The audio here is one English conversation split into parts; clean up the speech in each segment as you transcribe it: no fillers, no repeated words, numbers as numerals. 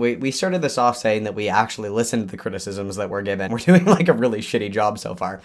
we started this off saying that we actually listened to the criticisms that we're given. We're doing like a really shitty job so far.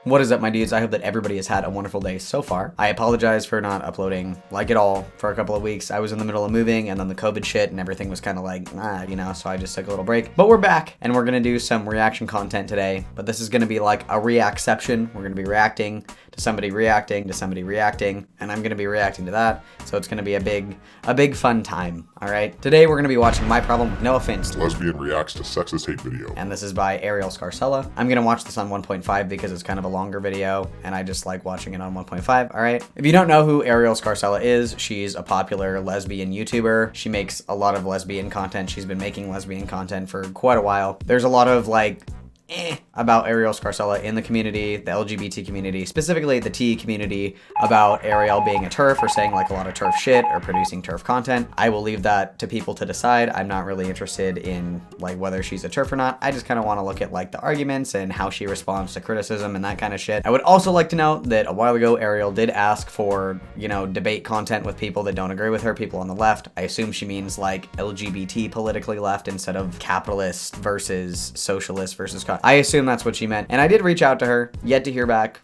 What is up, my dudes? I hope that everybody has had a wonderful day so far. I apologize for not uploading like at all for a couple of weeks. I was in the middle of moving and then the COVID shit and everything was kind of like, you know, so I just took a little break. But we're back and we're gonna do some reaction content today. But this is gonna be like a reactception. We're gonna be reacting to somebody reacting to somebody reacting, and I'm gonna be reacting to that. So it's gonna be a big fun time. All right. Today we're gonna be watching My Problem with NoahFinnce. Lesbian reacts to sexist hate video. And this is by Arielle Scarcella. I'm gonna watch this on 1.5 because it's kind of a longer video and I just like watching it on 1.5. All right. If you don't know who Arielle Scarcella is, she's a popular lesbian YouTuber. She makes a lot of lesbian content. She's been making lesbian content for quite a while. There's a lot of like about Arielle Scarcella in the community, the LGBT community, specifically the T community, about Arielle being a TERF or saying like a lot of TERF shit or producing TERF content. I will leave that to people to decide. I'm not really interested in like whether she's a TERF or not. I just kind of want to look at like the arguments and how she responds to criticism and that kind of shit. I would also like to note that a while ago Arielle did ask for, you know, debate content with people that don't agree with her, people on the left. I assume she means like LGBT politically left instead of capitalist versus socialist versus I assume that's what she meant. And I did reach out to her, yet to hear back.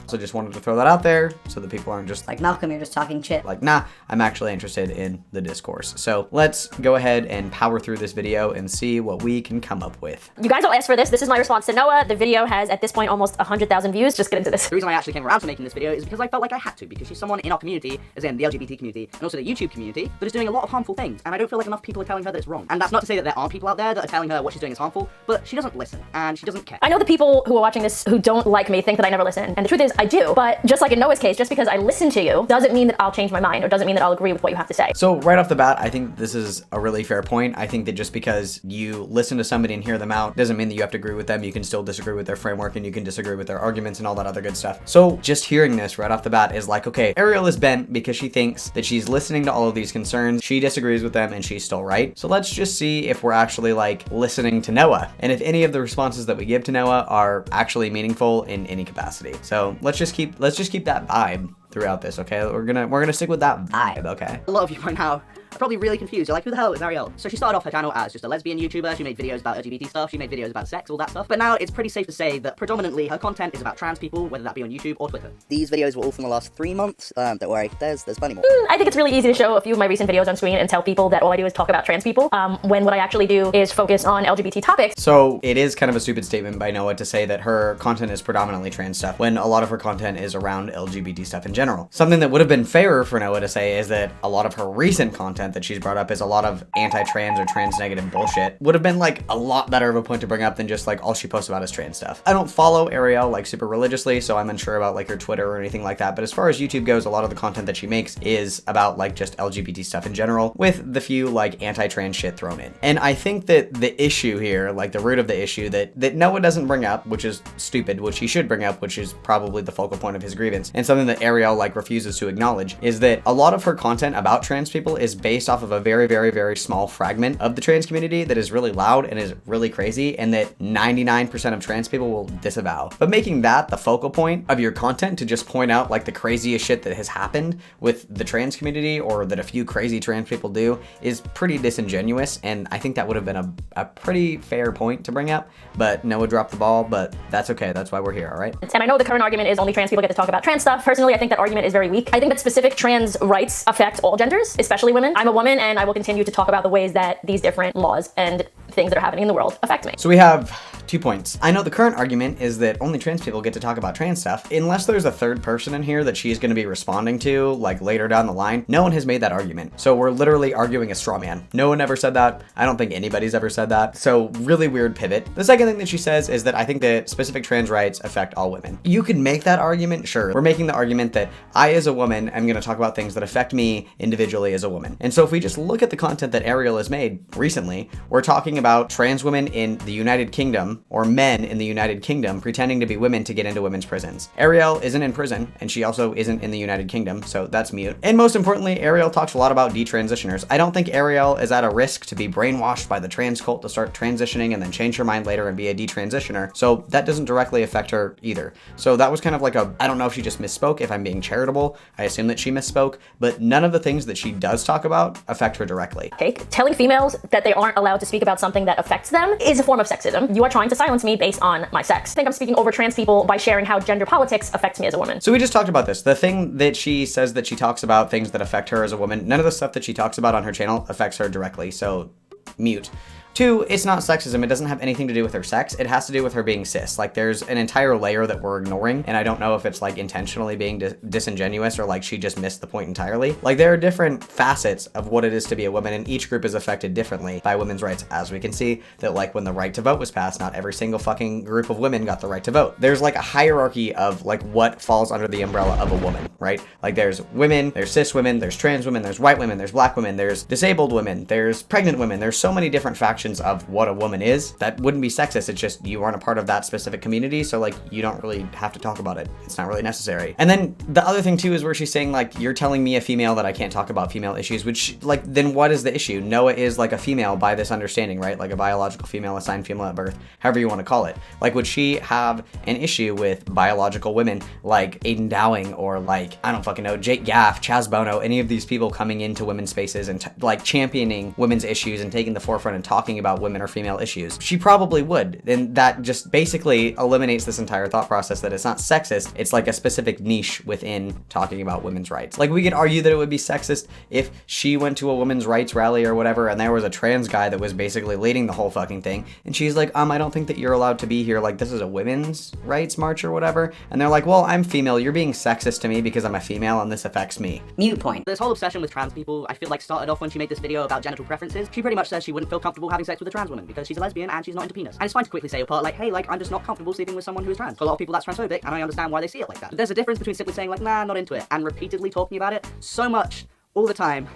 So just wanted to throw that out there so that people aren't just like, Malcolm, you're just talking shit. Like, nah, I'm actually interested in the discourse. So let's go ahead and power through this video and see what we can come up with. You guys all asked for this. This is my response to Noah. The video has, at this point, almost 100,000 views. Just get into this. The reason I actually came around to making this video is because I felt like I had to, because she's someone in our community, as in the LGBT community, and also the YouTube community, that is doing a lot of harmful things, and I don't feel like enough people are telling her that it's wrong. And that's not to say that there aren't people out there that are telling her what she's doing is harmful, but she doesn't listen, and she doesn't care. I know the people who are watching this who don't like me think that I never listen, and the truth is, I do. But just like in Noah's case, just because I listen to you doesn't mean that I'll change my mind, or doesn't mean that I'll agree with what you have to say. So right off the bat, I think this is a really fair point. I think that just because you listen to somebody and hear them out doesn't mean that you have to agree with them. You can still disagree with their framework and you can disagree with their arguments and all that other good stuff. So just hearing this right off the bat is like, okay, Arielle is bent because she thinks that she's listening to all of these concerns. She disagrees with them and she's still right. So let's just see if we're actually like listening to Noah and if any of the responses that we give to Noah are actually meaningful in any capacity. So let's just keep that vibe throughout this, okay? We're gonna stick with that vibe, okay? A lot of you right now are probably really confused. You're like, who the hell is Arielle? So she started off her channel as just a lesbian YouTuber. She made videos about LGBT stuff. She made videos about sex, all that stuff. But now it's pretty safe to say that predominantly her content is about trans people, whether that be on YouTube or Twitter. These videos were all from the last 3 months. Don't worry, there's plenty more. I think it's really easy to show a few of my recent videos on screen and tell people that all I do is talk about trans people, when what I actually do is focus on LGBT topics. So it is kind of a stupid statement by Noah to say that her content is predominantly trans stuff when a lot of her content is around LGBT stuff in general. Something that would have been fairer for Noah to say is that a lot of her recent content that she's brought up is a lot of anti-trans or trans negative bullshit. Would have been like a lot better of a point to bring up than just like all she posts about is trans stuff. I don't follow Arielle like super religiously, so I'm unsure about like her Twitter or anything like that. But as far as YouTube goes, a lot of the content that she makes is about like just LGBT stuff in general, with the few like anti-trans shit thrown in. And I think that the issue here, like the root of the issue that Noah doesn't bring up, which is stupid, which he should bring up, which is probably the focal point of his grievance, and something that Arielle like refuses to acknowledge, is that a lot of her content about trans people is based off of a very, very, very small fragment of the trans community that is really loud and is really crazy, and that 99% of trans people will disavow. But making that the focal point of your content to just point out like the craziest shit that has happened with the trans community, or that a few crazy trans people do, is pretty disingenuous, and I think that would have been a pretty fair point to bring up, but Noah dropped the ball, but that's okay. That's why we're here, all right? And I know the current argument is only trans people get to talk about trans stuff. Personally, I think that argument is very weak. I think that specific trans rights affect all genders, especially women. I'm a woman and I will continue to talk about the ways that these different laws and things that are happening in the world affect me. So we have 2 points. I know the current argument is that only trans people get to talk about trans stuff. Unless there's a third person in here that she's going to be responding to, like later down the line, no one has made that argument. So we're literally arguing a straw man. No one ever said that. I don't think anybody's ever said that. So really weird pivot. The second thing that she says is that I think that specific trans rights affect all women. You can make that argument, sure. We're making the argument that I, as a woman, am going to talk about things that affect me individually as a woman. And so if we just look at the content that Arielle has made recently, we're talking about about trans women in the United Kingdom, or men in the United Kingdom, pretending to be women to get into women's prisons. Arielle isn't in prison, and she also isn't in the United Kingdom, so that's mute. And most importantly, Arielle talks a lot about detransitioners. I don't think Arielle is at a risk to be brainwashed by the trans cult to start transitioning and then change her mind later and be a detransitioner, so that doesn't directly affect her either. So that was kind of like a, I don't know if she just misspoke, if I'm being charitable, I assume that she misspoke, but none of the things that she does talk about affect her directly. Telling females that they aren't allowed to speak about something that affects them is a form of sexism. You are trying to silence me based on my sex. I think I'm speaking over trans people by sharing how gender politics affects me as a woman. So we just talked about this. The thing that she says that she talks about things that affect her as a woman, none of the stuff that she talks about on her channel affects her directly, so mute. 2, it's not sexism. It doesn't have anything to do with her sex. It has to do with her being cis. Like, there's an entire layer that we're ignoring, and I don't know if it's like intentionally being disingenuous or like she just missed the point entirely. Like, there are different facets of what it is to be a woman, and each group is affected differently by women's rights. As we can see, that like when the right to vote was passed, not every single fucking group of women got the right to vote. There's like a hierarchy of like what falls under the umbrella of a woman, right? Like, there's women, there's cis women, there's trans women, there's white women, there's black women, there's disabled women, there's pregnant women. There's so many different factions of what a woman is. That wouldn't be sexist. It's just you aren't a part of that specific community, so like you don't really have to talk about it. It's not really necessary. And then the other thing too is where she's saying like, you're telling me, a female, that I can't talk about female issues, which like, then what is the issue? Noah is like a female by this understanding, right? Like a biological female, assigned female at birth, however you want to call it. Like, would she have an issue with biological women like Aiden Dowling or like, I don't fucking know, Jake Gaff, Chaz Bono, any of these people coming into women's spaces and like championing women's issues and taking the forefront and talking about women or female issues? She probably would. And that just basically eliminates this entire thought process that it's not sexist. It's like a specific niche within talking about women's rights. Like, we could argue that it would be sexist if she went to a women's rights rally or whatever and there was a trans guy that was basically leading the whole fucking thing, and she's like, I don't think that you're allowed to be here. Like, this is a women's rights march or whatever. And they're like, well, I'm female. You're being sexist to me because I'm a female and this affects me. Mute point. This whole obsession with trans people, I feel like started off when she made this video about genital preferences. She pretty much says she wouldn't feel comfortable having sex with a trans woman because she's a lesbian and she's not into penis. And it's fine to quickly say apart like, hey, like, I'm just not comfortable sleeping with someone who is trans. For a lot of people that's transphobic, and I understand why they see it like that. But there's a difference between simply saying like, nah, not into it, and repeatedly talking about it so much, all the time,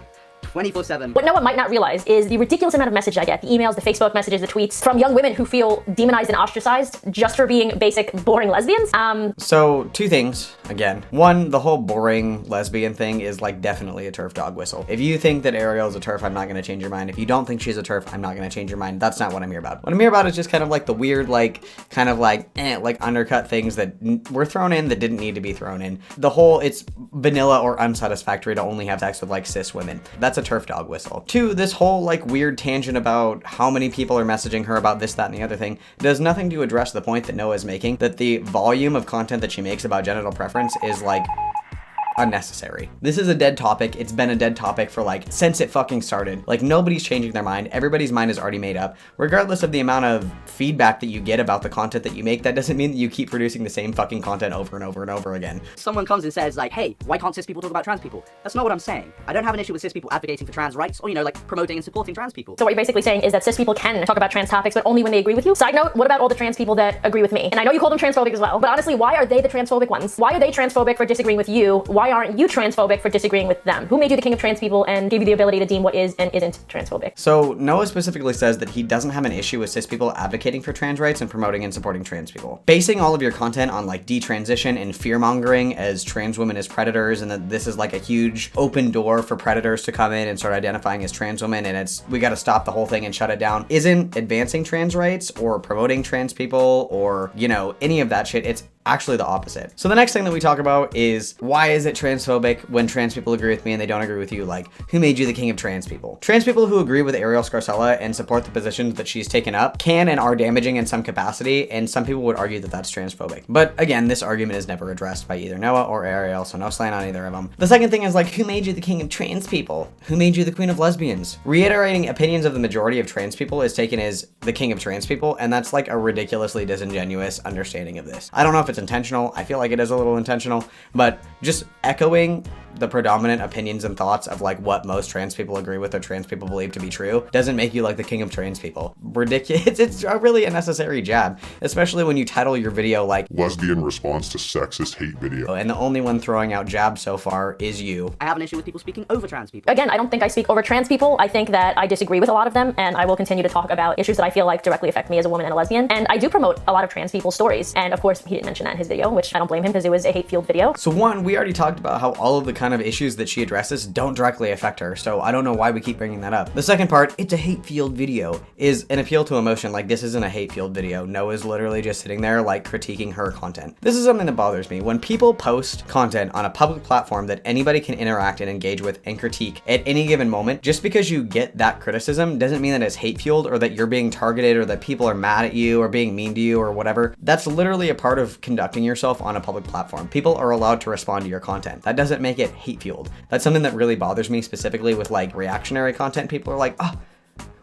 24/7. What Noah might not realize is the ridiculous amount of message I get, the emails, the Facebook messages, the tweets from young women who feel demonized and ostracized just for being basic, boring lesbians. So 2 things, again. 1, the whole boring lesbian thing is like definitely a turf dog whistle. If you think that Arielle's a turf, I'm not gonna change your mind. If you don't think she's a turf, I'm not gonna change your mind. That's not what I'm here about. What I'm here about is just kind of like the weird, like, kind of like, like undercut things that were thrown in that didn't need to be thrown in. The whole, it's vanilla or unsatisfactory to only have sex with like cis women. That's a turf dog whistle. 2, this whole like weird tangent about how many people are messaging her about this, that, and the other thing does nothing to address the point that Noah is making, that the volume of content that she makes about genital preference is like unnecessary. This is a dead topic. It's been a dead topic for like since it fucking started. Like, nobody's changing their mind. Everybody's mind is already made up. Regardless of the amount of feedback that you get about the content that you make, that doesn't mean that you keep producing the same fucking content over and over and over again. Someone comes and says like, hey, why can't cis people talk about trans people? That's not what I'm saying. I don't have an issue with cis people advocating for trans rights or, you know, like promoting and supporting trans people. So what you're basically saying is that cis people can talk about trans topics, but only when they agree with you. Side note, what about all the trans people that agree with me? And I know you call them transphobic as well, but honestly, why are they the transphobic ones? Why are they transphobic for disagreeing with you? Why aren't you transphobic for disagreeing with them? Who made you the king of trans people and gave you the ability to deem what is and isn't transphobic? So Noah specifically says that he doesn't have an issue with cis people advocating for trans rights and promoting and supporting trans people. Basing all of your content on like detransition and fear-mongering as trans women as predators, and that this is like a huge open door for predators to come in and start identifying as trans women, and we gotta stop the whole thing and shut it down, isn't advancing trans rights or promoting trans people or, you know, any of that shit. It's actually the opposite. So the next thing that we talk about is, why is it transphobic when trans people agree with me and they don't agree with you? Like, who made you the king of trans people? Trans people who agree with Arielle Scarcella and support the positions that she's taken up can and are damaging in some capacity, and some people would argue that that's transphobic. But again, this argument is never addressed by either Noah or Arielle, so no slant on either of them. The second thing is like, who made you the king of trans people? Who made you the queen of lesbians? Reiterating opinions of the majority of trans people is taken as the king of trans people, and that's like a ridiculously disingenuous understanding of this. I don't know if it's intentional. I feel like it is a little intentional, but just echoing the predominant opinions and thoughts of like what most trans people agree with or trans people believe to be true doesn't make you like the king of trans people. Ridiculous. It's a really unnecessary jab, especially when you title your video like Lesbian response to sexist hate video. and the only one throwing out jabs so far is you. I have an issue with people speaking over trans people. Again, I don't think I speak over trans people. I think that I disagree with a lot of them, and I will continue to talk about issues that I feel like directly affect me as a woman and a lesbian. And I do promote a lot of trans people's stories. And of course, he didn't mention that in his video, which I don't blame him because it was a hate-fueled video. So one, we already talked about how all of the kind of issues that she addresses don't directly affect her, so I don't know why we keep bringing that up. The second part, it's a hate-fueled video, is an appeal to emotion. Like, this isn't a hate-fueled video. Noah's literally just sitting there, like, critiquing her content. This is something that bothers me. When people post content on a public platform that anybody can interact and engage with and critique at any given moment, just because you get that criticism doesn't mean that it's hate-fueled or that you're being targeted or that people are mad at you or being mean to you or whatever. That's literally a part of conducting yourself on a public platform. People are allowed to respond to your content. That doesn't make it hate-fueled. That's something that really bothers me, specifically with like reactionary content. People are like, oh,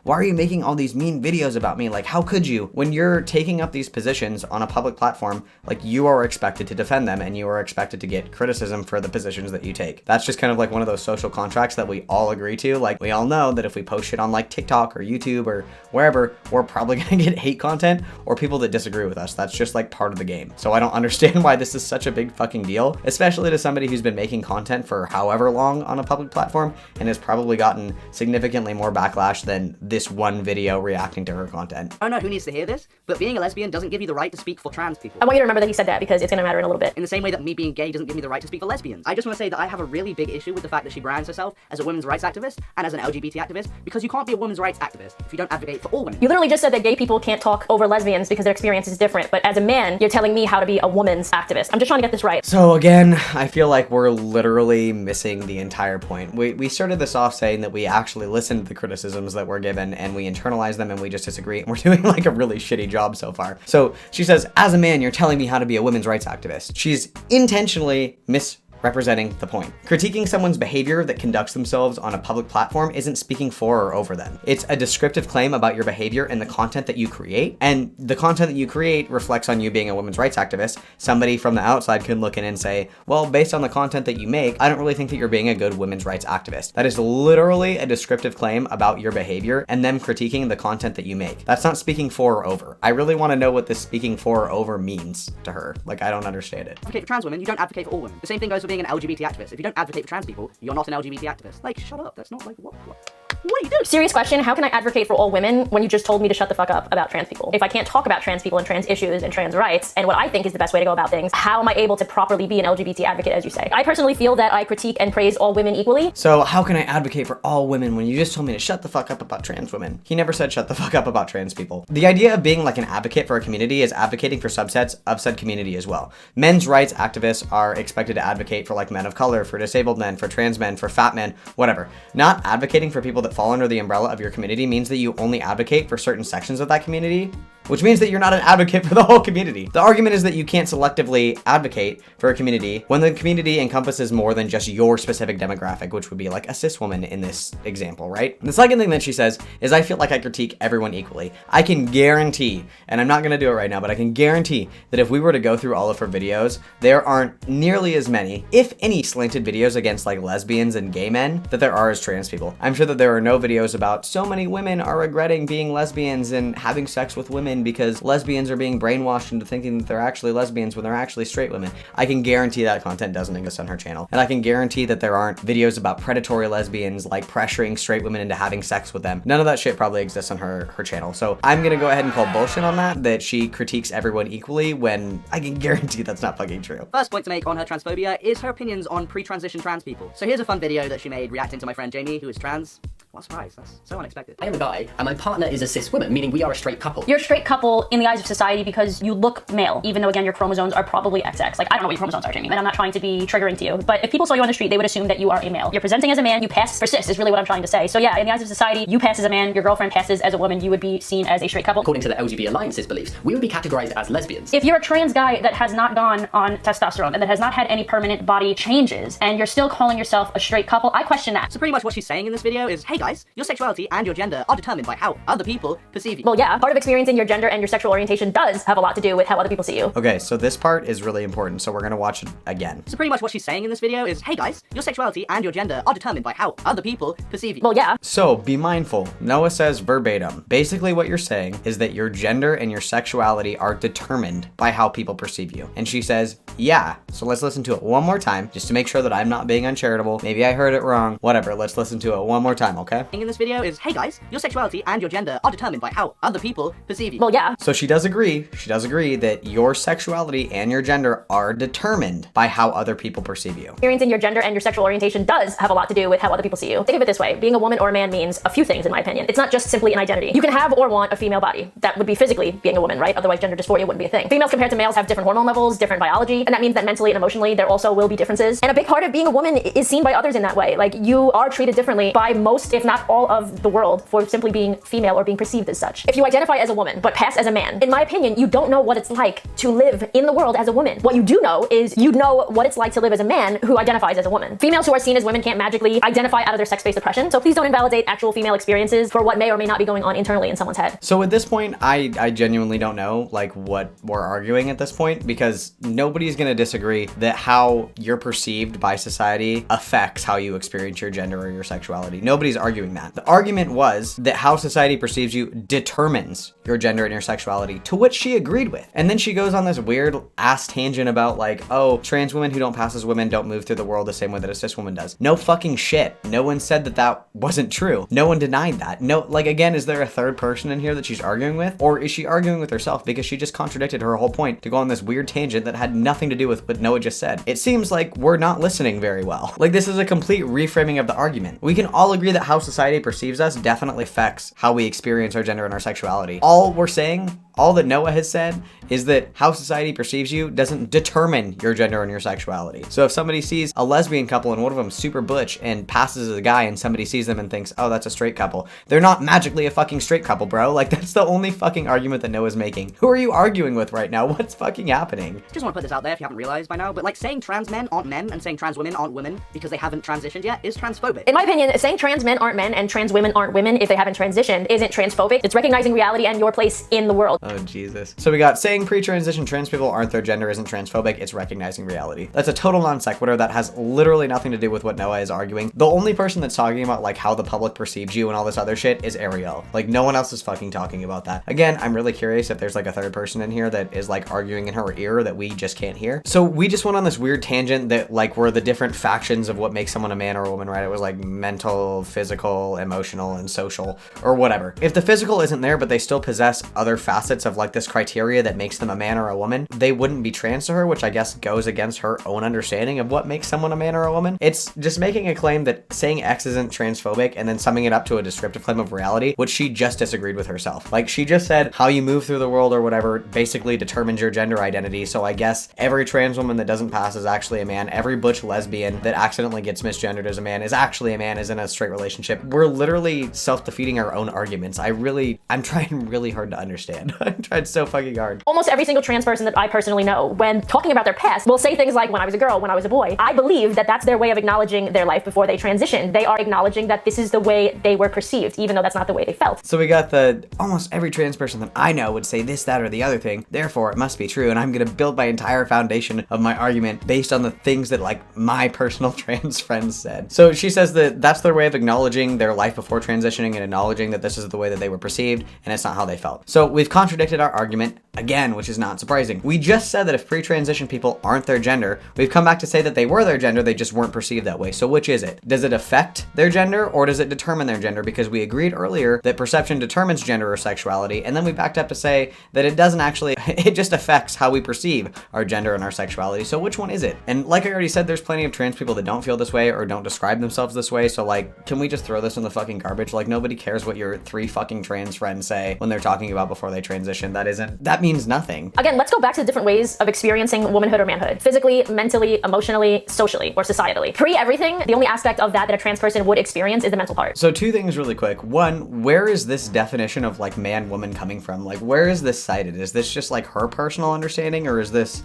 why are you making all these mean videos about me? Like, how could you? When you're taking up these positions on a public platform, like, you are expected to defend them and you are expected to get criticism for the positions that you take. That's just kind of like one of those social contracts that we all agree to. Like, we all know that if we post shit on like TikTok or YouTube or wherever, we're probably gonna get hate content or people that disagree with us. That's just like part of the game. So I don't understand why this is such a big fucking deal, especially to somebody who's been making content for however long on a public platform and has probably gotten significantly more backlash than this one video reacting to her content. I don't know who needs to hear this, but being a lesbian doesn't give you the right to speak for trans people. I want you to remember that he said that because it's gonna matter in a little bit. In the same way that me being gay doesn't give me the right to speak for lesbians. I just want to say that I have a really big issue with the fact that she brands herself as a women's rights activist and as an LGBT activist, because you can't be a women's rights activist if you don't advocate for all women. You literally just said that gay people can't talk over lesbians because their experience is different, but as a man, you're telling me how to be a woman's activist. I'm just trying to get this right. So again, I feel like we're literally missing the entire point. We started this off saying that we actually listened to the criticisms that were given and we internalized them and we just disagree. And we're doing like a really shitty job so far. So she says, as a man, you're telling me how to be a women's rights activist. She's intentionally misrepresenting the point. Critiquing someone's behavior that conducts themselves on a public platform isn't speaking for or over them. It's a descriptive claim about your behavior and the content that you create, and the content that you create reflects on you being a women's rights activist. Somebody from the outside can look in and say, well, based on the content that you make, I don't really think that you're being a good women's rights activist. That is literally a descriptive claim about your behavior and them critiquing the content that you make. That's not speaking for or over. I really want to know what this speaking for or over means to her. Like, I don't understand it. Advocate for trans women, you don't advocate for all women. The same thing goes for being an LGBT activist. If you don't advocate for trans people, you're not an LGBT activist. Like, shut up. That's not like, what are you doing? Serious question, how can I advocate for all women when you just told me to shut the fuck up about trans people? If I can't talk about trans people and trans issues and trans rights and what I think is the best way to go about things, how am I able to properly be an LGBT advocate, as you say? I personally feel that I critique and praise all women equally. So how can I advocate for all women when you just told me to shut the fuck up about trans women? He never said shut the fuck up about trans people. The idea of being like an advocate for a community is advocating for subsets of said community as well. Men's rights activists are expected to advocate for like men of color, for disabled men, for trans men, for fat men, whatever. Not advocating for people that fall under the umbrella of your community means that you only advocate for certain sections of that community, which means that you're not an advocate for the whole community. The argument is that you can't selectively advocate for a community when the community encompasses more than just your specific demographic, which would be like a cis woman in this example, right? The second thing that she says is, I feel like I critique everyone equally. I can guarantee, and I'm not gonna do it right now, but I can guarantee that if we were to go through all of her videos, there aren't nearly as many, if any, slanted videos against like lesbians and gay men that there are as trans people. I'm sure that there are no videos about so many women are regretting being lesbians and having sex with women because lesbians are being brainwashed into thinking that they're actually lesbians when they're actually straight women. I can guarantee that content doesn't exist on her channel. And I can guarantee that there aren't videos about predatory lesbians like pressuring straight women into having sex with them. None of that shit probably exists on her channel. So I'm gonna go ahead and call bullshit on that she critiques everyone equally when I can guarantee that's not fucking true. First point to make on her transphobia is her opinions on pre-transition trans people. So here's a fun video that she made reacting to my friend Jamie, who is trans. What a surprise, that's so unexpected. I am a guy, and my partner is a cis woman, meaning we are a straight couple. You're a straight couple in the eyes of society because you look male, even though, again, your chromosomes are probably XX. Like, I don't know what your chromosomes are, Jamie, and I'm not trying to be triggering to you, but if people saw you on the street, they would assume that you are a male. You're presenting as a man, you pass for cis, is really what I'm trying to say. So yeah, in the eyes of society, you pass as a man, your girlfriend passes as a woman, you would be seen as a straight couple. According to the LGBT Alliance's beliefs, we would be categorized as lesbians. If you're a trans guy that has not gone on testosterone and that has not had any permanent body changes, and you're still calling yourself a straight couple, I question that. So pretty much what she's saying in this video is, hey hey guys, your sexuality and your gender are determined by how other people perceive you. Well, yeah, part of experiencing your gender and your sexual orientation does have a lot to do with how other people see you. Okay, so this part is really important, so we're gonna watch it again. So pretty much what she's saying in this video is, hey guys, your sexuality and your gender are determined by how other people perceive you. Well, yeah. So be mindful. Noah says verbatim. Basically what you're saying is that your gender and your sexuality are determined by how people perceive you. And she says, yeah. So let's listen to it one more time, just to make sure that I'm not being uncharitable. Maybe I heard it wrong. Whatever, let's listen to it one more time, okay? In this video is, hey guys, your sexuality and your gender are determined by how other people perceive you. Well, yeah. So she does agree that your sexuality and your gender are determined by how other people perceive you. Experiencing your gender and your sexual orientation does have a lot to do with how other people see you. Think of it this way, being a woman or a man means a few things in my opinion. It's not just simply an identity. You can have or want a female body. That would be physically being a woman, right? Otherwise gender dysphoria wouldn't be a thing. Females compared to males have different hormone levels, different biology, and that means that mentally and emotionally there also will be differences. And a big part of being a woman is seen by others in that way. Like, you are treated differently by most, if not all of the world for simply being female or being perceived as such. If you identify as a woman but pass as a man, in my opinion, you don't know what it's like to live in the world as a woman. What you do know is you know what it's like to live as a man who identifies as a woman. Females who are seen as women can't magically identify out of their sex-based oppression, so please don't invalidate actual female experiences for what may or may not be going on internally in someone's head. So at this point, I genuinely don't know like what we're arguing at this point, because nobody's gonna disagree that how you're perceived by society affects how you experience your gender or your sexuality. Nobody's arguing that. The argument was that how society perceives you determines your gender and your sexuality, to which she agreed with. And then she goes on this weird ass tangent about like, oh, trans women who don't pass as women don't move through the world the same way that a cis woman does. No fucking shit. No one said that that wasn't true. No one denied that. No, like, again, is there a third person in here that she's arguing with? Or is she arguing with herself because she just contradicted her whole point to go on this weird tangent that had nothing to do with what Noah just said? It seems like we're not listening very well. Like, this is a complete reframing of the argument. We can all agree that how society perceives us definitely affects how we experience our gender and our sexuality. All we're saying, all that Noah has said, is that how society perceives you doesn't determine your gender and your sexuality. So if somebody sees a lesbian couple and one of them super butch and passes as a guy and somebody sees them and thinks, oh, that's a straight couple, they're not magically a fucking straight couple, bro. Like, that's the only fucking argument that Noah's making. Who are you arguing with right now? What's fucking happening? Just want to put this out there if you haven't realized by now, but like saying trans men aren't men and saying trans women aren't women because they haven't transitioned yet is transphobic. In my opinion, saying trans men aren't men and trans women aren't women if they haven't transitioned isn't transphobic. It's recognizing reality and your place in the world. Oh, Jesus. So we got saying pre-transition trans people aren't their gender isn't transphobic, it's recognizing reality. That's a total non sequitur that has literally nothing to do with what Noah is arguing. The only person that's talking about like how the public perceives you and all this other shit is Arielle. Like, no one else is fucking talking about that. Again, I'm really curious if there's like a third person in here that is like arguing in her ear that we just can't hear. So we just went on this weird tangent that like were the different factions of what makes someone a man or a woman, right? It was like mental, physical, emotional, and social, or whatever. If the physical isn't there, but they still possess other facets of like this criteria that makes them a man or a woman, they wouldn't be trans to her, which I guess goes against her own understanding of what makes someone a man or a woman. It's just making a claim that saying X isn't transphobic and then summing it up to a descriptive claim of reality, which she just disagreed with herself. Like, she just said how you move through the world or whatever basically determines your gender identity. So I guess every trans woman that doesn't pass is actually a man. Every butch lesbian that accidentally gets misgendered as a man is actually a man, is in a straight relationship. We're literally self-defeating our own arguments. I'm trying really hard to understand. I'm trying so fucking hard. Almost every single trans person that I personally know, when talking about their past, will say things like, when I was a girl, when I was a boy. I believe that that's their way of acknowledging their life before they transitioned. They are acknowledging that this is the way they were perceived, even though that's not the way they felt. So we got the almost every trans person that I know would say this, that, or the other thing, therefore it must be true, and I'm gonna build my entire foundation of my argument based on the things that like my personal trans friends said. So she says that that's their way of acknowledging their life before transitioning and acknowledging that this is the way that they were perceived and it's not how they felt. So we've contradicted our argument again, which is not surprising. We just said that if pre-transition people aren't their gender, we've come back to say that they were their gender, they just weren't perceived that way. So which is it? Does it affect their gender or does it determine their gender? Because we agreed earlier that perception determines gender or sexuality, and then we backed up to say that it doesn't actually, it just affects how we perceive our gender and our sexuality. So which one is it? And like I already said, there's plenty of trans people that don't feel this way or don't describe themselves this way. So like, can we just throw this in the fucking garbage? Like, nobody cares what your 3 fucking trans friends say when they're talking about before they transition. That means nothing. Again, let's go back to the different ways of experiencing womanhood or manhood. Physically, mentally, emotionally, socially, or societally. Pre-everything, the only aspect of that a trans person would experience is the mental part. So 2 things really quick. 1, where is this definition of like man, woman coming from? Like, where is this cited? Is this just like her personal understanding, or is this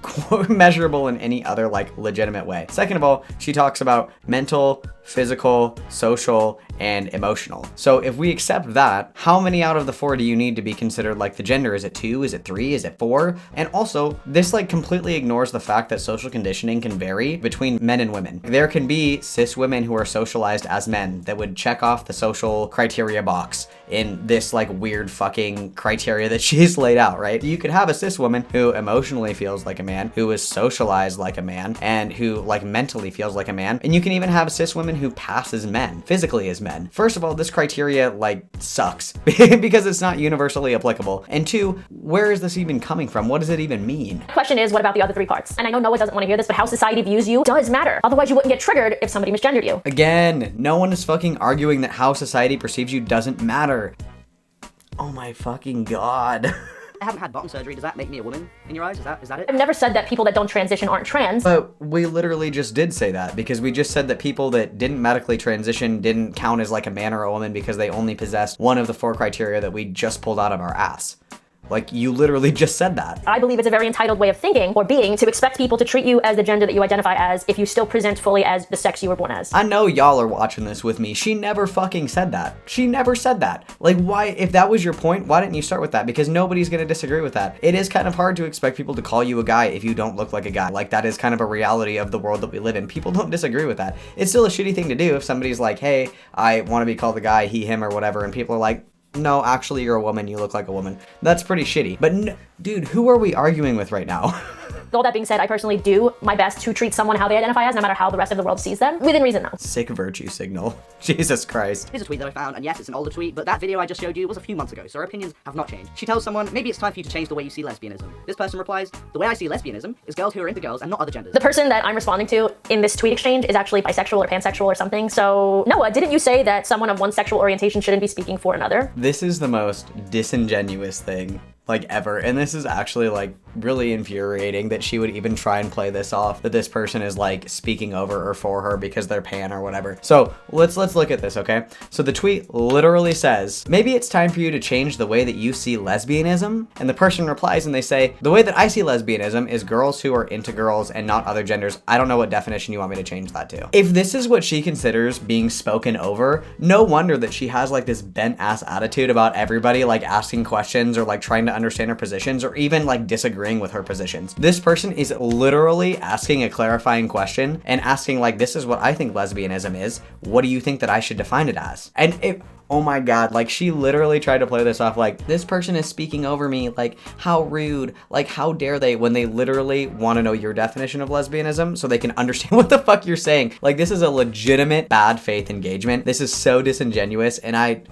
measurable in any other like legitimate way? Second of all, she talks about mental, physical, social, and emotional. So if we accept that, how many out of the 4 do you need to be considered like the gender? Is it 2? Is it 3? Is it 4? And also, this like completely ignores the fact that social conditioning can vary between men and women. There can be cis women who are socialized as men that would check off the social criteria box in this like weird fucking criteria that she's laid out, right? You could have a cis woman who emotionally feels like a man, who is socialized like a man, and who like mentally feels like a man. And you can even have cis women who pass as men, physically as men. First of all, this criteria like sucks because it's not universally applicable. And 2, where is this even coming from? What does it even mean? The question is, what about the other 3 parts? And I know Noah doesn't want to hear this, but how society views you does matter. Otherwise, you wouldn't get triggered if somebody misgendered you. Again, no one is fucking arguing that how society perceives you doesn't matter. Oh my fucking god. I haven't had bottom surgery. Does that make me a woman in your eyes? Is that it? I've never said that people that don't transition aren't trans. But we literally just did say that, because we just said that people that didn't medically transition didn't count as like a man or a woman because they only possessed one of the 4 criteria that we just pulled out of our ass. Like, you literally just said that. I believe it's a very entitled way of thinking or being to expect people to treat you as the gender that you identify as if you still present fully as the sex you were born as. I know y'all are watching this with me. She never fucking said that. She never said that. Like, why, if that was your point, why didn't you start with that? Because nobody's gonna disagree with that. It is kind of hard to expect people to call you a guy if you don't look like a guy. Like, that is kind of a reality of the world that we live in. People don't disagree with that. It's still a shitty thing to do if somebody's like, hey, I want to be called a guy, he, him, or whatever, and people are like, no, actually, you're a woman. You look like a woman. That's pretty shitty. But dude, who are we arguing with right now? All that being said, I personally do my best to treat someone how they identify as, no matter how the rest of the world sees them, within reason though. Sick virtue signal. Jesus Christ. Here's a tweet that I found, and yes, it's an older tweet, but that video I just showed you was a few months ago, so her opinions have not changed. She tells someone, maybe it's time for you to change the way you see lesbianism. This person replies, the way I see lesbianism is girls who are into girls and not other genders. The person that I'm responding to in this tweet exchange is actually bisexual or pansexual or something. So Noah, didn't you say that someone of one sexual orientation shouldn't be speaking for another? This is the most disingenuous thing like ever, and this is actually like really infuriating that she would even try and play this off, that this person is like speaking over or for her because they're pan or whatever. So let's look at this, okay? So the tweet literally says, maybe it's time for you to change the way that you see lesbianism. And the person replies and they say, the way that I see lesbianism is girls who are into girls and not other genders. I don't know what definition you want me to change that to. If this is what she considers being spoken over, no wonder that she has like this bent ass attitude about everybody like asking questions or like trying to understand her positions or even like disagreeing with her positions. This person is literally asking a clarifying question and asking like, this is what I think lesbianism is. What do you think that I should define it as? And it, oh my god, like she literally tried to play this off like, this person is speaking over me, like how rude, like how dare they, when they literally want to know your definition of lesbianism so they can understand what the fuck you're saying. Like, this is a legitimate bad faith engagement. This is so disingenuous, and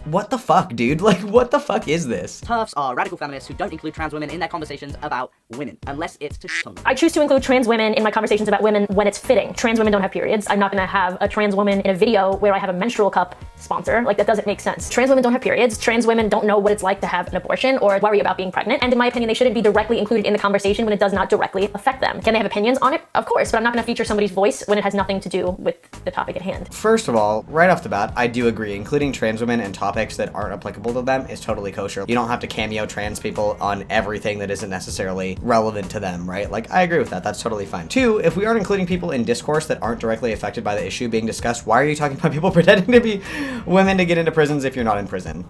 what the fuck, dude? Like, what the fuck is this? TERFs are radical feminists who don't include trans women in their conversations about women, unless it's to shit on them. I choose to include trans women in my conversations about women when it's fitting. Trans women don't have periods. I'm not gonna have a trans woman in a video where I have a menstrual cup sponsor. Like, that doesn't make sense. Trans women don't have periods. Trans women don't know what it's like to have an abortion or worry about being pregnant. And in my opinion, they shouldn't be directly included in the conversation when it does not directly affect them. Can they have opinions on it? Of course, but I'm not gonna feature somebody's voice when it has nothing to do with the topic at hand. First of all, right off the bat, I do agree. Including trans women in topics that aren't applicable to them is totally kosher. You don't have to cameo trans people on everything that isn't necessarily relevant to them, right? Like, I agree with that. That's totally fine. 2, if we aren't including people in discourse that aren't directly affected by the issue being discussed, why are you talking about people pretending to be women to get into prisons if you're not in prison?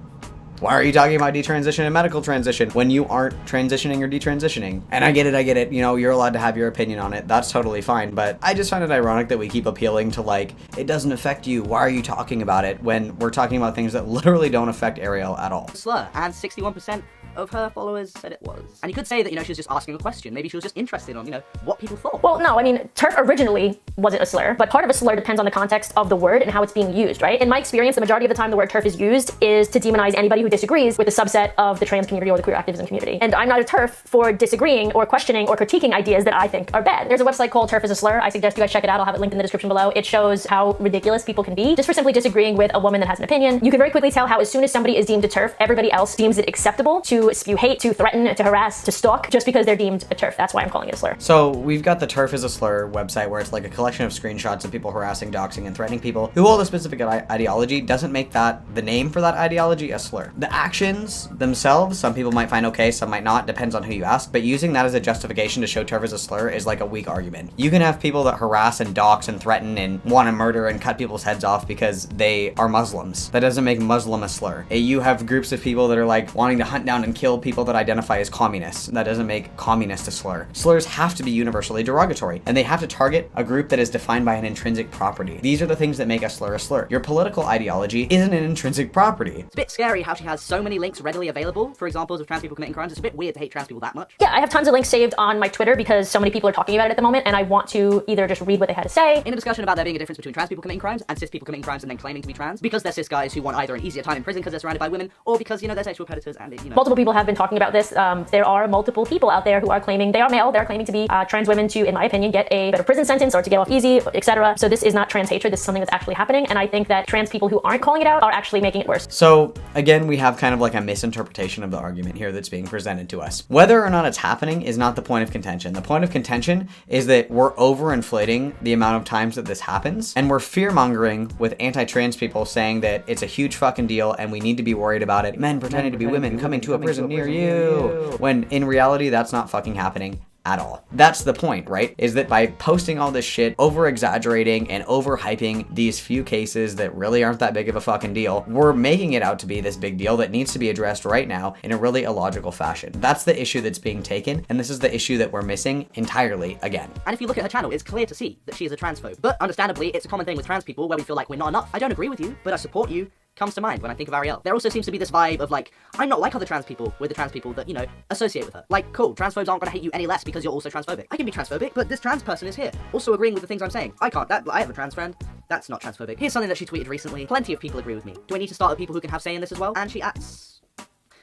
Why are you talking about detransition and medical transition when you aren't transitioning or detransitioning? And I get it, you know, you're allowed to have your opinion on it. That's totally fine. But I just find it ironic that we keep appealing to like, it doesn't affect you. Why are you talking about it when we're talking about things that literally don't affect Arielle at all? Slur, and 61% of her followers said it was. And you could say that, you know, she was just asking a question. Maybe she was just interested on, you know, what people thought. Well, no, I mean, TERF originally wasn't a slur, but part of a slur depends on the context of the word and how it's being used, right? In my experience, the majority of the time the word TERF is used is to demonize anybody who disagrees with the subset of the trans community or the queer activism community. And I'm not a TERF for disagreeing or questioning or critiquing ideas that I think are bad. There's a website called TERF is a Slur. I suggest you guys check it out. I'll have it linked in the description below. It shows how ridiculous people can be just for simply disagreeing with a woman that has an opinion. You can very quickly tell how as soon as somebody is deemed a TERF, everybody else deems it acceptable to to spew hate, to threaten, to harass, to stalk, just because they're deemed a TERF. That's why I'm calling it a slur. So we've got the TERF is a slur website where it's like a collection of screenshots of people harassing, doxing, and threatening people who hold a specific ideology. Doesn't make that the name for that ideology a slur. The actions themselves, some people might find okay, some might not, depends on who you ask, but using that as a justification to show TERF is a slur is like a weak argument. You can have people that harass and dox and threaten and want to murder and cut people's heads off because they are Muslims. That doesn't make Muslim a slur. You have groups of people that are like wanting to hunt down and kill people that identify as communists. That doesn't make communist a slur. Slurs have to be universally derogatory, and they have to target a group that is defined by an intrinsic property. These are the things that make a slur a slur. Your political ideology isn't an intrinsic property. It's a bit scary how she has so many links readily available for examples of trans people committing crimes. It's a bit weird to hate trans people that much. Yeah, I have tons of links saved on my Twitter because so many people are talking about it at the moment, and I want to either just read what they had to say. In a discussion about there being a difference between trans people committing crimes and cis people committing crimes and then claiming to be trans, because they're cis guys who want either an easier time in prison because they're surrounded by women, or because, you know, they're sexual predators and, you know. Multiple people have been talking about this. There are multiple people out there who are claiming they are male. They're claiming to be trans women to, in my opinion, get a better prison sentence or to get off easy, etc. So this is not trans hatred. This is something that's actually happening, and I think that trans people who aren't calling it out are actually making it worse. So again, we have kind of like a misinterpretation of the argument here that's being presented to us. Whether or not it's happening is not the point of contention. The point of contention is that we're overinflating the amount of times that this happens, and we're fear-mongering with anti-trans people saying that it's a huge fucking deal and we need to be worried about it. Men pretending to be women coming to a prison near you. When in reality, that's not fucking happening at all. That's the point, right? Is that by posting all this shit, over-exaggerating and over-hyping these few cases that really aren't that big of a fucking deal, we're making it out to be this big deal that needs to be addressed right now in a really illogical fashion. That's the issue that's being taken, and this is the issue that we're missing entirely again. And if you look at her channel, it's clear to see that she is a transphobe. But understandably, it's a common thing with trans people where we feel like we're not enough. I don't agree with you, but I support you. Comes to mind when I think of Arielle. There also seems to be this vibe of like, I'm not like other trans people with the trans people that, you know, associate with her. Like, cool, transphobes aren't gonna hate you any less because you're also transphobic. I can be transphobic, but this trans person is here, also agreeing with the things I'm saying. I can't, I have a trans friend. That's not transphobic. Here's something that she tweeted recently. Plenty of people agree with me. Do I need to start with people who can have say in this as well? And she acts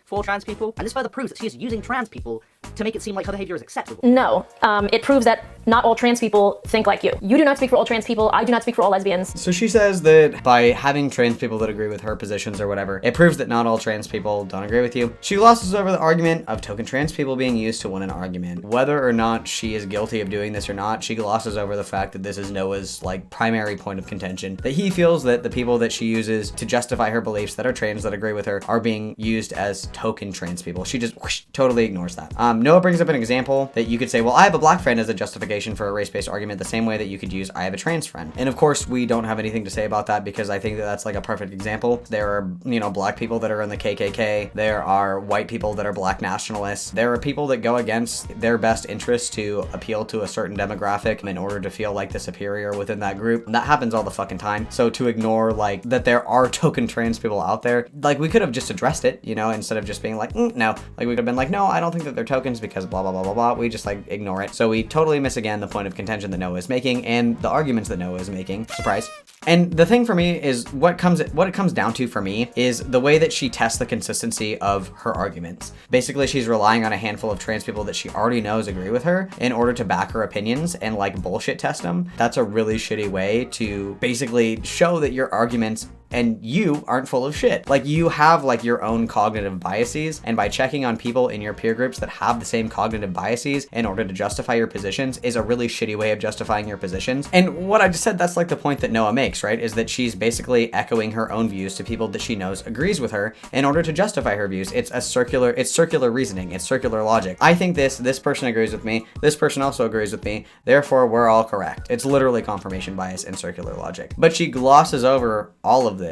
for trans people, and this further proves that she is using trans people to make it seem like her behavior is acceptable. No, it proves that not all trans people think like you. You do not speak for all trans people. I do not speak for all lesbians. So she says that by having trans people that agree with her positions or whatever, it proves that not all trans people don't agree with you. She glosses over the argument of token trans people being used to win an argument. Whether or not she is guilty of doing this or not, she glosses over the fact that this is Noah's like primary point of contention, that he feels that the people that she uses to justify her beliefs that are trans that agree with her are being used as token trans people. She just totally ignores that. Noah brings up an example that you could say, well, I have a black friend as a justification for a race-based argument, the same way that you could use I have a trans friend. And of course, we don't have anything to say about that because I think that that's like a perfect example. There are, you know, black people that are in the KKK. There are white people that are black nationalists. There are people that go against their best interests to appeal to a certain demographic in order to feel like the superior within that group. That happens all the fucking time. So to ignore like that there are token trans people out there, like we could have just addressed it, you know, instead of just being like, no. Like we could have been like, no, I don't think that they're tokens because blah, blah, blah, blah, blah. We just like ignore it. So we totally miss again the point of contention that Noah is making and the arguments that Noah is making. Surprise. And the thing for me is what it comes down to for me is the way that she tests the consistency of her arguments. Basically, she's relying on a handful of trans people that she already knows agree with her in order to back her opinions and like bullshit test them. That's a really shitty way to basically show that your arguments and you aren't full of shit. Like you have like your own cognitive biases, and by checking on people in your peer groups that have the same cognitive biases in order to justify your positions is a really shitty way of justifying your positions. And what I just said, that's like the point that Noah makes, right? Is that she's basically echoing her own views to people that she knows agrees with her in order to justify her views. It's circular reasoning, it's circular logic. I think this person agrees with me, this person also agrees with me, therefore we're all correct. It's literally confirmation bias and circular logic. But she glosses over all of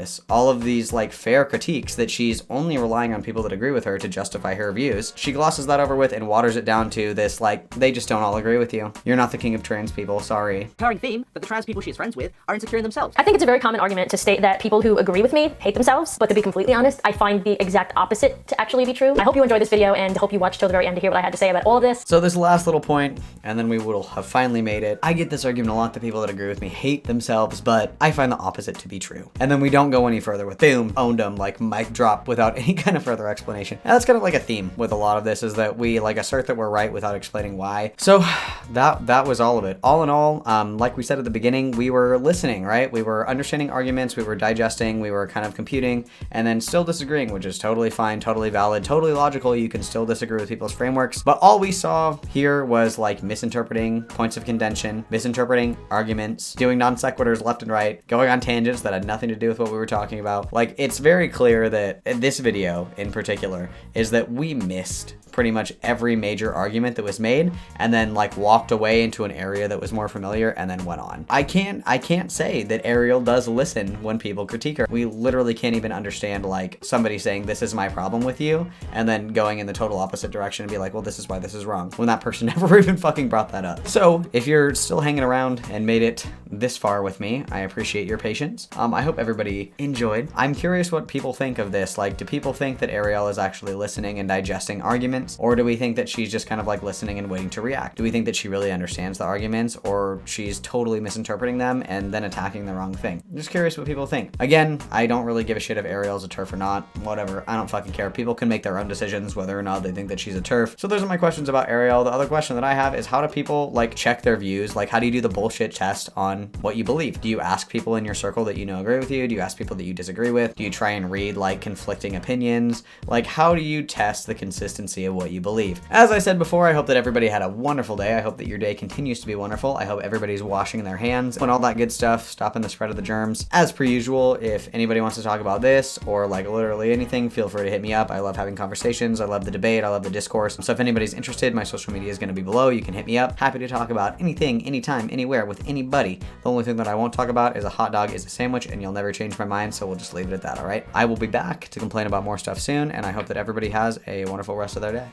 these like fair critiques that she's only relying on people that agree with her to justify her views. She glosses that over with and waters it down to this like, they just don't all agree with you. You're not the king of trans people, sorry. Recurring theme that the trans people she is friends with are insecure in themselves. I think it's a very common argument to state that people who agree with me hate themselves, but to be completely honest, I find the exact opposite to actually be true. I hope you enjoyed this video and hope you watched till the very end to hear what I had to say about all of this. So this last little point, and then we will have finally made it. I get this argument a lot that people that agree with me hate themselves, but I find the opposite to be true. And then we don't go any further with boom, owned them, like mic drop without any kind of further explanation. And that's kind of like a theme with a lot of this, is that we like assert that we're right without explaining why. So that was all of it. All in all, like we said at the beginning, we were listening, right? We were understanding arguments, we were digesting, we were kind of computing, and then still disagreeing, which is totally fine, totally valid, totally logical. You can still disagree with people's frameworks, but all we saw here was like misinterpreting points of contention, misinterpreting arguments, doing non sequiturs left and right, going on tangents that had nothing to do with what we were talking about. Like, it's very clear that this video in particular is that we missed pretty much every major argument that was made, and then like walked away into an area that was more familiar and then went on. I can't say that Arielle does listen when people critique her. We literally can't even understand like somebody saying this is my problem with you and then going in the total opposite direction and be like, well, this is why this is wrong, when that person never even fucking brought that up. So if you're still hanging around and made it this far with me, I appreciate your patience. I hope everybody enjoyed. I'm curious what people think of this. Like, do people think that Arielle is actually listening and digesting arguments? Or do we think that she's just kind of like listening and waiting to react? Do we think that she really understands the arguments, or she's totally misinterpreting them and then attacking the wrong thing? I'm just curious what people think. Again, I don't really give a shit if Arielle's a TERF or not. Whatever, I don't fucking care. People can make their own decisions whether or not they think that she's a TERF. So those are my questions about Arielle. The other question that I have is, how do people like check their views? Like, how do you do the bullshit test on what you believe? Do you ask people in your circle that you know agree with you? Do you ask people that you disagree with? Do you try and read like conflicting opinions? Like, how do you test the consistency of what you believe? As I said before, I hope that everybody had a wonderful day. I hope that your day continues to be wonderful. I hope everybody's washing their hands and all that good stuff, stopping the spread of the germs. As per usual, if anybody wants to talk about this or like literally anything, feel free to hit me up. I love having conversations. I love the debate. I love the discourse. So if anybody's interested, my social media is going to be below. You can hit me up. Happy to talk about anything, anytime, anywhere with anybody. The only thing that I won't talk about is a hot dog is a sandwich, and you'll never change my mind. So we'll just leave it at that. All right. I will be back to complain about more stuff soon, and I hope that everybody has a wonderful rest of their day.